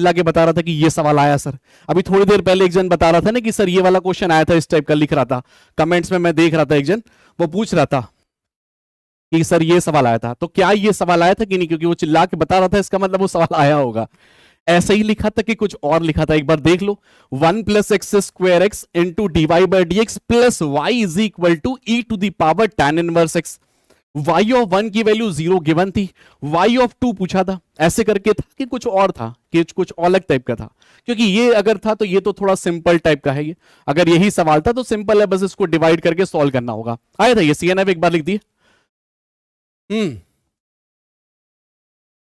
चिल्ला के बता रहा था कि ये सवाल आया सर। अभी थोड़ी देर पहले एक जन बता रहा था ना कि सर ये वाला क्वेश्चन आया था, इस टाइप का लिख रहा था कमेंट्स में, मैं देख रहा था एक जन वो पूछ रहा था कि सर ये सवाल आया था। तो क्या ये सवाल आया था कि नहीं, क्योंकि वो चिल्ला के बता रहा था इसका मतलब वो सवाल आया होगा। ऐसा ही लिखा था कि कुछ और लिखा था, एक बार देख लो। 1 + x² into dy/dx plus y is equal to e to the power tan inverse x। y of 1 की वैल्यू 0 गिवन थी, y ऑफ 2 पूछा था, ऐसे करके था कि कुछ और था, कि कुछ अलग टाइप का था। क्योंकि ये अगर था तो ये तो थोड़ा सिंपल टाइप का है, ये अगर यही सवाल था तो सिंपल है, बस इसको डिवाइड करके सॉल्व करना होगा। आया था ये CNF, एक बार लिख दिए।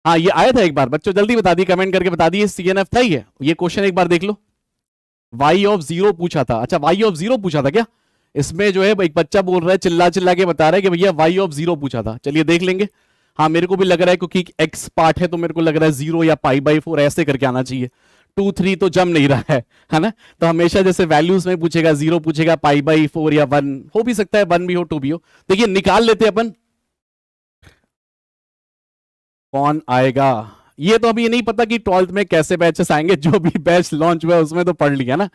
हाँ ये आया था एक बार, बच्चों जल्दी बता दिए, कमेंट करके बता दिए CNF था ये क्वेश्चन एक बार देख लो। y ऑफ 0 पूछा था, अच्छा y ऑफ 0 पूछा था क्या? इसमें जो है एक बच्चा बोल रहा है, चिल्ला चिल्ला के बता रहा है कि भैया y ऑफ 0 पूछा था। चलिए देख लेंगे। हाँ मेरे को भी लग रहा है क्योंकि x पार्ट है तो मेरे को लग रहा है 0 या π/4 ऐसे करके आना चाहिए। 2 3 तो जम नहीं रहा है ना? तो हमेशा जैसे वैल्यूज में पूछेगा, 0 पूछेगा, π/4 या 1 हो भी सकता है, 1 भी हो 2 भी हो। देखिए निकाल लेते अपन, कौन आएगा। ये तो अभी ये नहीं पता कि 12th में कैसे बैचेस आएंगे, जो भी बैच लॉन्च हुआ उसमें तो पढ़ लिया ना।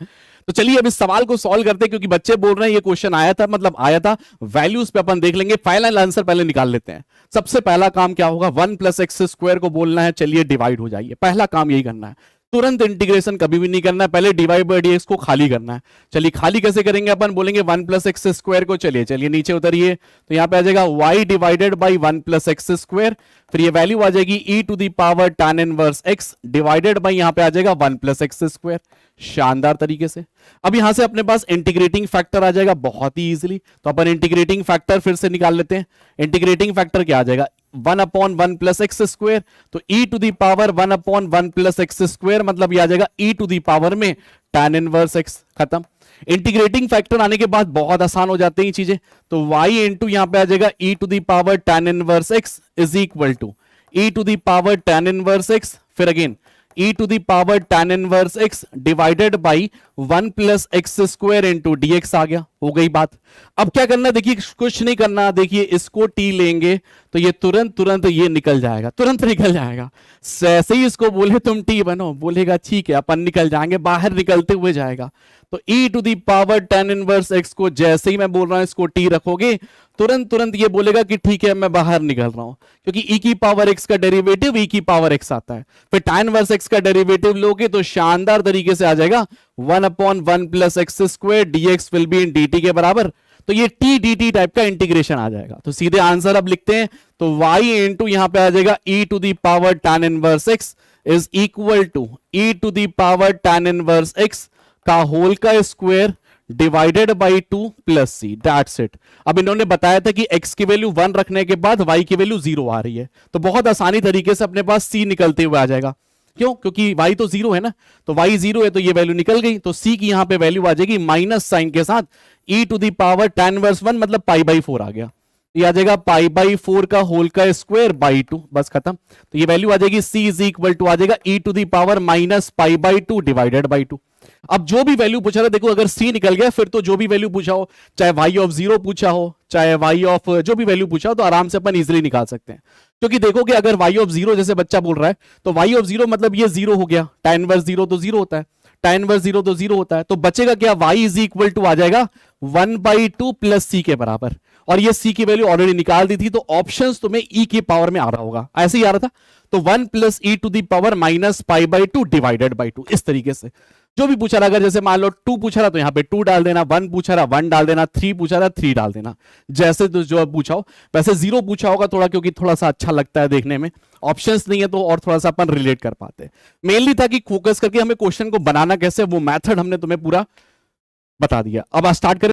तो चलिए अब इस सवाल को सॉल्व करते हैं, क्योंकि बच्चे बोल रहे हैं ये क्वेश्चन आया था, मतलब आया था। वैल्यूज पे अपन देख लेंगे, फाइनल आंसर पहले निकाल लेते हैं। सबसे पहला काम क्या होगा, 1 + x² को बोलना है, चलिए डिवाइड हो जाइए, पहला काम यही करना है। तुरंत इंटीग्रेशन कभी भी नहीं करना है, पहले dy/dx को खाली करना है। चलिए खाली कैसे करेंगे, अपन बोलेंगे 1 + x² को, चलिए नीचे उतरिए, तो यहां पे आ जाएगा y डिवाइडेड बाई 1 + x², फिर ये वैल्यू आ जाएगी e to the power tan inverse x divided by यहां पे आ जाएगा 1 + x²। शानदार तरीके से अब यहां से अपने पास इंटीग्रेटिंग फैक्टर आ जाएगा बहुत ही इजीली, तो अपन इंटीग्रेटिंग फैक्टर फिर से निकाल लेते हैं। इंटीग्रेटिंग फैक्टर क्या आ जाएगा, 1/1 + x², तो e to the power 1/1 + x² मतलब ये आ जाएगा e टू द पावर में tan इनवर्स x। खत्म। इंटीग्रेटिंग फैक्टर आने के बाद बहुत आसान हो जाते हैं चीजें, तो y इंटू यहां पे आ जाएगा e to the power tan inverse x is equal to e to the power tan inverse x, फिर again e to the power tan inverse x divided by 1 + x² into dx आ गया। हो गई बात। अब क्या करना, देखिए कुछ नहीं करना, देखिए इसको t लेंगे तो ये तुरंत ये निकल जाएगा, तुरंत निकल जाएगा। ऐसे ही इसको बोले तुम t बनो, बोलेगा ठीक है, अपन निकल जाएंगे, बाहर निकलते हुए जाएगा। तो e to the power tan inverse x को जैसे ही मैं बोल रहा हूं इसको t रखोगे, तुरंत ये बोलेगा कि ठीक है मैं बाहर निकल रहा हूं, क्योंकि e की पावर x का डेरिवेटिव e की पावर x आता है। फिर tan इनवर्स x का डेरिवेटिव लोगे तो शानदार तरीके से आ जाएगा 1/1 + x² dx will be in dt के बराबर। तो ये t dt टाइप का इंटीग्रेशन आ जाएगा। तो सीधे आंसर अब लिखते हैं, तो y इंटू यहां पे आ जाएगा e to the power tan inverse x is equal to e to the power tan inverse x का होल का square divided by 2 + c, that's it. अब इन्होंने बताया था कि x की वैल्यू 1 रखने के बाद y की वैल्यू 0 आ रही है, तो बहुत आसानी तरीके से अपने पास c निकलते हुए आ जाएगा। क्यों? क्योंकि y तो 0 है ना, तो y 0 है तो ये वैल्यू निकल गई, तो c की यहां पे वैल्यू आ जाएगी माइनस साइन के साथ e to the power tan inverse 1 मतलब π/4 आ गया, ये आ जाएगा π/4 का होल का स्क्वायर बाई 2, बस खत्म। तो ये वैल्यू आ जाएगी c इज इक्वल टू आ जाएगा e to the power minus π/2 divided by 2। अब जो भी वैल्यू पूछा था, देखो अगर c निकल गया फिर तो जो भी वैल्यू पूछा हो, चाहे y ऑफ 0 पूछा हो, चाहे y ऑफ जो भी वैल्यू पूछा हो, तो आराम से अपन इजीली निकाल सकते हैं। क्योंकि देखो कि अगर y ऑफ 0 जैसे बच्चा बोल रहा है, तो y ऑफ 0 मतलब ये 0 हो गया, tan इनवर्स 0 तो 0 होता है, tan इनवर्स 0 तो 0 होता है, तो बचेगा क्या, y इज इक्वल टू आ जाएगा 1/2 + c के बराबर। और ये c की वैल्यू ऑलरेडी निकाल दी थी, तो ऑप्शंस तुम्हें e की पावर में आ रहा होगा, ऐसे ही आ रहा था। तो 1 + e to the power minus π/2 divided by 2, इस तरीके से जो भी पूछा रहा, अगर जैसे मान लो 2 पूछा रहा तो यहां पे 2 डाल देना, 1 पूछा रहा 1 डाल देना, 3 पूछा रहा 3 डाल देना, जैसे तो जो पूछा हो। वैसे 0 पूछा होगा थोड़ा, क्योंकि थोड़ा सा अच्छा लगता है देखने में, ऑप्शंस नहीं है तो और थोड़ा सा अपन रिलेट कर पाते हैं। मेनली था कि फोकस करके हमें क्वेश्चन को बनाना कैसे, वो मेथड हमने तुम्हें पूरा बता दिया। अब स्टार्ट करें।